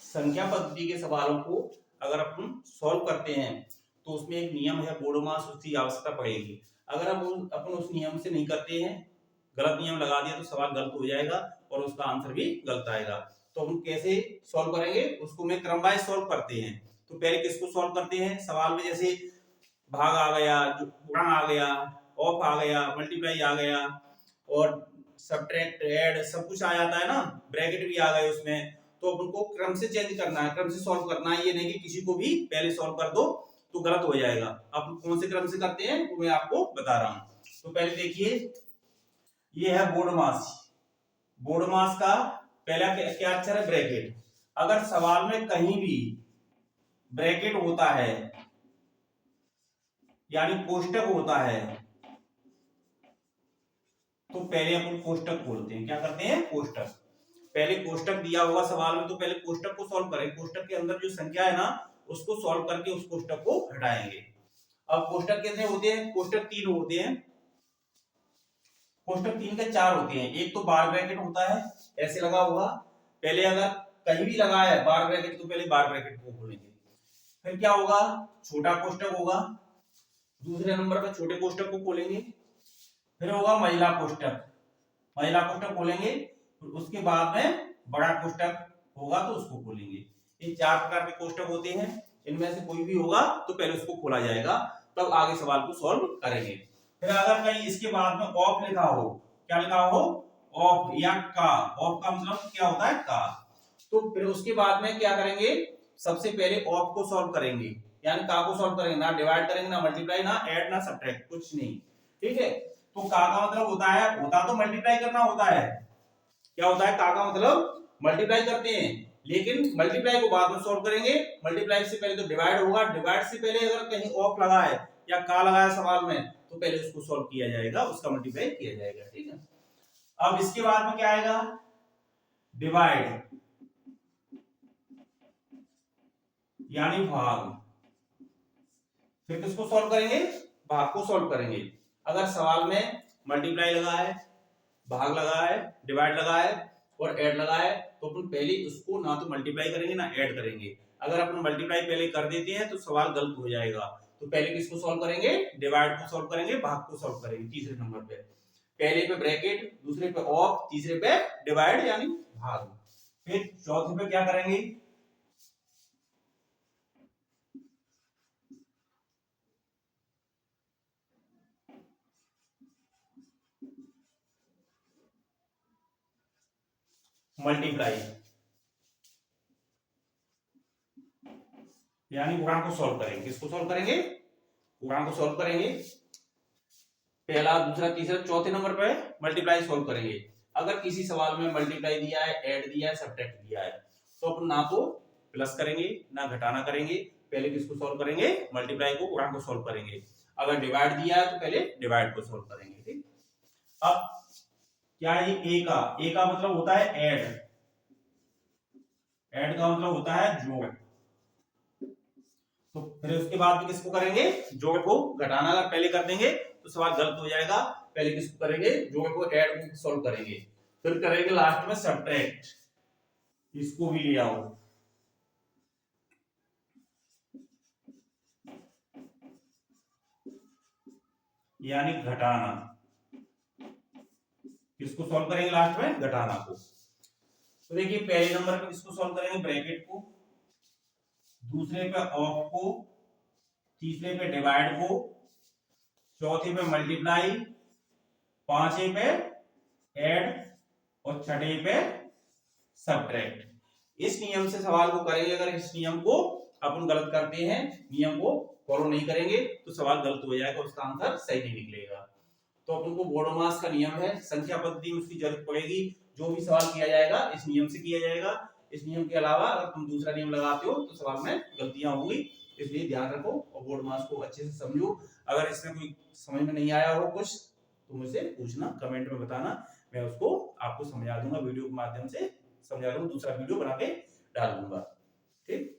संख्या पद्धति के सवालों को अगर अपन सॉल्व करते हैं तो उसमें एक नियम है, बोडोमास, उसकी आवश्यकता पड़ेगी। अगर अपन उस नियम से नहीं करते हैं, गलत नियम लगा दिया तो सवाल गलत हो जाएगा और उसका आंसर भी गलत आएगा। तो हम कैसे सॉल्व करेंगे उसको मैं क्रम वाइज सॉल्व करते हैं। तो पहले किसको सॉल्व करते हैं, सवाल में जैसे भाग आ गया, गुणा आ गया, ऑफ आ गया, मल्टीप्लाई आ गया और सब्ट्रैक्ट, ऐड सब कुछ आ जाता है ना, ब्रैकेट भी आ गए उसमें। तो अपन को क्रम से चेंज करना है, क्रम से सॉल्व करना है, ये नहीं कि किसी को भी पहले सॉल्व कर दो तो गलत हो जाएगा। अब कौन से क्रम से करते हैं वो मैं आपको बता रहा हूं। तो पहले देखिए, ये है बोडोमास। बोडोमास का पहला क्या अक्षर है, ब्रैकेट। अगर सवाल में कहीं भी ब्रैकेट होता है यानी कोष्टक होता है तो पहले अपन कोष्टक खोलते हैं। क्या करते हैं, कोष्टक। पहले कोष्टक दिया होगा सवाल में तो पहले कोष्टक को सॉल्व करें। कोष्टक के अंदर जो संख्या है ना उसको सॉल्व करके उस कोष्टक को हटाएंगे। अब कोष्टक कितने होते हैं, कोष्टक 3 होते हैं। कोष्टक 3 के 4 होते हैं। एक तो बार ब्रैकेट होता है, ऐसे लगा हुआ। पहले अगर कहीं भी लगा है बार ब्रैकेट तो पहले बार ब्रैकेट को खोलेंगे। फिर क्या होगा, छोटा कोष्टक होगा, दूसरे नंबर पर छोटे कोष्टक को खोलेंगे। फिर होगा महिला कोष्टक, महिला कोष्टक खोलेंगे। उसके बाद में बड़ा कोष्टक होगा तो उसको खोलेंगे। ये 4 प्रकार के कोष्टक होते हैं, इनमें से कोई भी होगा तो पहले उसको खोला जाएगा, तब आगे सवाल को सॉल्व करेंगे। फिर अगर कहीं इसके बाद में ऑफ लिखा हो, क्या लिखा हो, ऑफ या का, ऑफ का मतलब क्या होता है, का, तो फिर उसके बाद में क्या करेंगे, सबसे पहले ऑफ को सॉल्व करेंगे, यानी का को सॉल्व करेंगे। ना डिवाइड करेंगे, ना मल्टीप्लाई, ना ऐड, ना सब्ट्रैक्ट, कुछ नहीं। ठीक है, तो का मतलब होता है, होता तो मल्टीप्लाई करना होता है। क्या होता है, का मतलब मल्टीप्लाई करते हैं, लेकिन मल्टीप्लाई को बाद में सॉल्व करेंगे। मल्टीप्लाई से पहले तो डिवाइड होगा, डिवाइड से पहले अगर कहीं ऑफ लगा है या का लगा है सवाल में तो पहले उसको सॉल्व किया जाएगा, उसका मल्टीप्लाई किया जाएगा। ठीक है, अब इसके बाद में क्या आएगा, डिवाइड यानी भाग। फिर किसको सॉल्व करेंगे, भाग को सॉल्व करेंगे। अगर सवाल में मल्टीप्लाई लगा है, भाग लगा है, डिवाइड लगा है और ऐड लगा है तो अपन पहले उसको ना तो मल्टीप्लाई करेंगे ना ऐड करेंगे। अगर अपन मल्टीप्लाई पहले कर देते हैं तो सवाल गलत हो जाएगा। तो पहले किसको सॉल्व करेंगे, डिवाइड को सॉल्व करेंगे, भाग को सॉल्व करेंगे। तीसरे नंबर पे पहले पे ब्रैकेट, दूसरे पे ऑफ, तीसरे पे डिवाइड यानी भाग। फिर चौथे पे क्या करेंगे, मल्टीप्लाई यानी गुणा को सॉल्व करेंगे। किसको सॉल्व करेंगे, गुणा को सॉल्व करेंगे। पहला, दूसरा, तीसरा, चौथे नंबर पे मल्टीप्लाई सॉल्व करेंगे। अगर किसी सवाल में मल्टीप्लाई दिया है, ऐड दिया है, सब्ट्रैक्ट दिया है तो अपन ना तो प्लस करेंगे ना घटाना करेंगे, पहले किसको सॉल्व करेंगे, मल्टीप्लाई को, गुणा को सॉल्व करेंगे। अगर डिवाइड दिया है तो पहले डिवाइड को सॉल्व करेंगे। ठीक, अब क्या है, ए का मतलब होता है ऐड, ऐड का मतलब होता है जोड़। तो फिर उसके बाद में किसको करेंगे, जोड़ को। घटाना अगर पहले कर देंगे तो सवाल गलत हो जाएगा, पहले किसको करेंगे, जोड़ को, ऐड को सॉल्व करेंगे। फिर करेंगे लास्ट में सब्ट्रैक्ट, इसको भी ले आओ, यानी घटाना। किसको सॉल्व करेंगे लास्ट में, घटाना को। तो देखिए पहले नंबर पे किसको सॉल्व करेंगे, ब्रैकेट को, दूसरे पे ऑफ को, तीसरे पे डिवाइड को, चौथे पे मल्टीप्लाई, पांचवे पे ऐड और छठे पे सब्ट्रैक्ट। इस नियम से सवाल को करेंगे। अगर इस नियम को अपन गलत करते हैं, नियम को फॉलो नहीं करेंगे तो सवाल गलत हो जाएगा, उसका आंसर सही नहीं निकलेगा। तो अपन को बोडोमास का नियम है, संख्या पद्धति में उसकी जरूरत पड़ेगी। जो भी सवाल किया जाएगा इस नियम से किया जाएगा। इस नियम के अलावा अगर तुम दूसरा नियम लगाते हो तो सवाल में गलतियां होंगी, इसलिए ध्यान रखो और बोडोमास को अच्छे से समझो। अगर इसमें कोई समझ में नहीं आया हो कुछ तो मुझसे पूछना, कमेंट में बताना, मैं उसको आपको समझा दूंगा, वीडियो के माध्यम से समझा दूंगा, दूसरा वीडियो बना के डाल दूंगा। ठीक।